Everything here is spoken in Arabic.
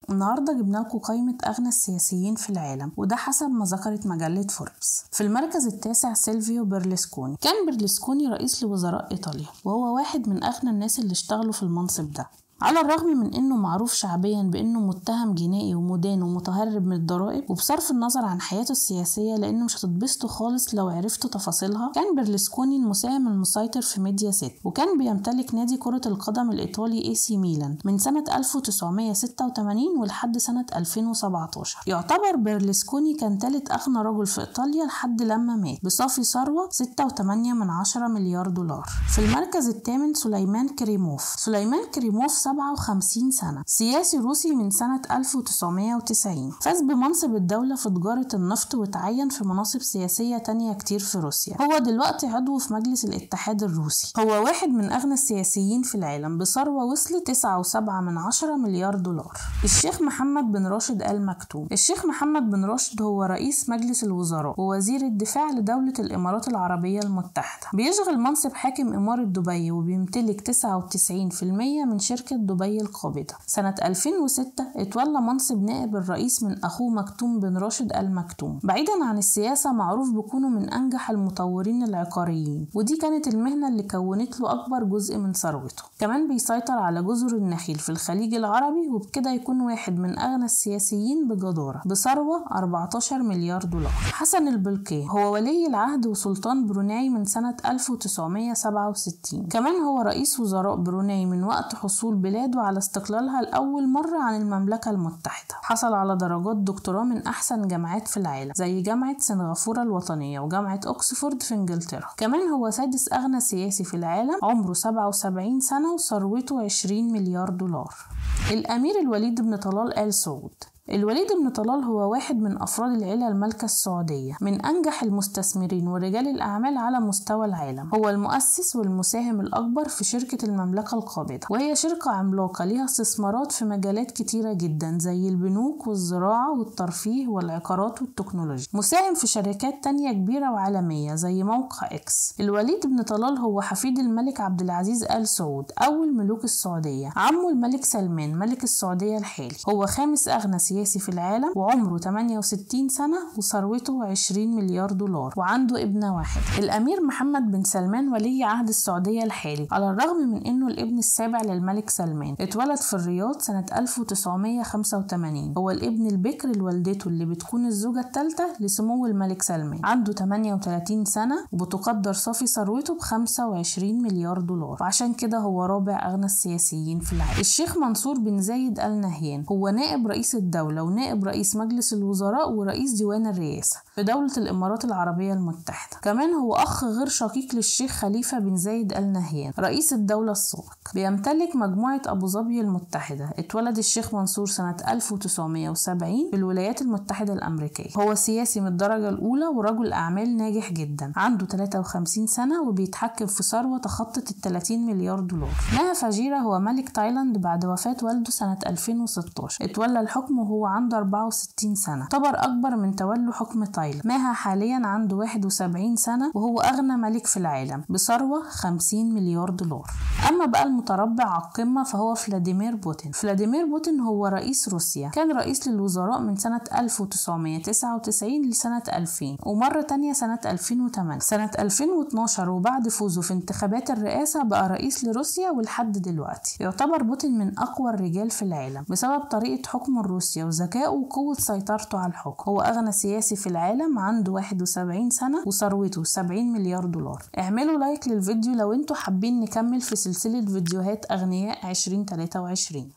النهارده جبنا لكم قائمة أغنى السياسيين في العالم، وده حسب ما ذكرت مجلة فوربس. في المركز التاسع سيلفيو بيرلسكوني. كان بيرلسكوني رئيس لوزراء إيطاليا، وهو واحد من أغنى الناس اللي اشتغلوا في المنصب ده، على الرغم من انه معروف شعبيا بانه متهم جنائي ومدان ومتهرب من الضرائب. وبصرف النظر عن حياته السياسيه لانه مش هتتبسطوا خالص لو عرفتوا تفاصيلها، كان بيرلسكوني المساهم المسيطر في ميديا ست، وكان بيمتلك نادي كره القدم الايطالي اي سي ميلان من سنه 1986 ولحد سنه 2017. يعتبر بيرلسكوني كان ثالث اغنى رجل في ايطاليا لحد لما مات بصافي ثروه 6.8 مليار دولار. في المركز الثامن سليمان كريموف. سليمان كريموف 57 سنة، سياسي روسي من سنة 1990. فاز بمنصب الدولة في تجارة النفط وتعين في مناصب سياسية تانية كتير في روسيا. هو دلوقتي عضو في مجلس الاتحاد الروسي. هو واحد من أغنى السياسيين في العالم بثروة وصلت 9.7 مليار دولار. الشيخ محمد بن راشد آل مكتوم. الشيخ محمد بن راشد هو رئيس مجلس الوزراء ووزير الدفاع لدولة الإمارات العربية المتحدة. بيشغل منصب حاكم إمارة دبي وبيمتلك 99% من شركة دبي القابضة. سنة 2006 اتولى منصب نائب الرئيس من أخوه مكتوم بن راشد آل مكتوم. بعيدا عن السياسة معروف بكونه من أنجح المطورين العقاريين، ودي كانت المهنة اللي كونت له أكبر جزء من ثروته. كمان بيسيطر على جزر النخيل في الخليج العربي، وبكده يكون واحد من أغنى السياسيين بجدارة بثروة 14 مليار دولار. حسن البلقي هو ولي العهد وسلطان بروناي من سنة 1967. كمان هو رئيس وزراء بروناي من وقت حصول بلاده على استقلالها لأول مرة عن المملكة المتحدة. حصل على درجات دكتوراه من أحسن جامعات في العالم زي جامعة سنغافورة الوطنية وجامعة أكسفورد في إنجلترا. كمان هو سادس أغنى سياسي في العالم، عمره 77 سنة وثروته 20 مليار دولار. الأمير الوليد بن طلال آل سعود. الوليد بن طلال هو واحد من أفراد العيلة المالكة السعودية، من أنجح المستثمرين ورجال الأعمال على مستوى العالم. هو المؤسس والمساهم الأكبر في شركة المملكة القابضة، وهي شركة عملاقة ليها استثمارات في مجالات كتيرة جدا زي البنوك والزراعة والترفيه والعقارات والتكنولوجيا. مساهم في شركات تانية كبيرة وعالمية زي موقع إكس. الوليد بن طلال هو حفيد الملك عبد العزيز آل سعود أول ملوك السعودية، عمه الملك سلمان ملك السعودية الحالي. هو خامس أغنى سياسي في العالم وعمره 68 سنة وثروته 20 مليار دولار، وعنده ابن واحد. الأمير محمد بن سلمان ولي عهد السعودية الحالي، على الرغم من إنه الابن السابع للملك سلمان. اتولد في الرياض سنة 1985. هو الابن البكر لوالدته اللي بتكون الزوجة الثالثة لسمو الملك سلمان. عنده 38 سنة وبتقدر صافي ثروته ب 25 مليار دولار، وعشان كده هو رابع أغنى السياسيين في العالم. الشيخ منصور بن زايد آل نهيان هو نائب رئيس الدولة ونائب رئيس مجلس الوزراء ورئيس ديوان الرئاسة في دولة الإمارات العربية المتحدة. كمان هو أخ غير شقيق للشيخ خليفة بن زايد آل نهيان رئيس الدولة السابق. بيمتلك مجموعة أبو ظبي المتحدة. اتولد الشيخ منصور سنة 1970 في الولايات المتحدة الأمريكية. هو سياسي من الدرجة الأولى ورجل أعمال ناجح جدا. عنده 53 سنة وبيتحكم في ثروة تخطت 30 مليار دولار. ناها فجيرة هو ملك تايلاند بعد وفاة والده سنة 2016. اتولى الحكم وهو عنده 64 سنة، يعتبر أكبر من تولي حكم تايلاند. ماها حاليا عنده 71 سنة وهو أغنى ملك في العالم بثروة 50 مليار دولار. أما بقى المتربع على القمة فهو فلاديمير بوتين. فلاديمير بوتين هو رئيس روسيا، كان رئيس للوزراء من سنة 1999 لسنة 2000 ومرة تانية سنة 2008. سنة 2012 وبعد فوزه في انتخابات الرئاسة بقى رئيس لروسيا ولحد دلوقتي. يعتبر بوتين من أقوى الرجال في العالم بسبب طريقة حكم روسيا وذكائه وقوة سيطرته على الحكم. هو أغنى سياسي في العالم، عنده 71 سنة وثروته 70 مليار دولار. اعملوا لايك للفيديو لو انتوا حابين نكمل في سلسلة فيديوهات أغنياء 2023.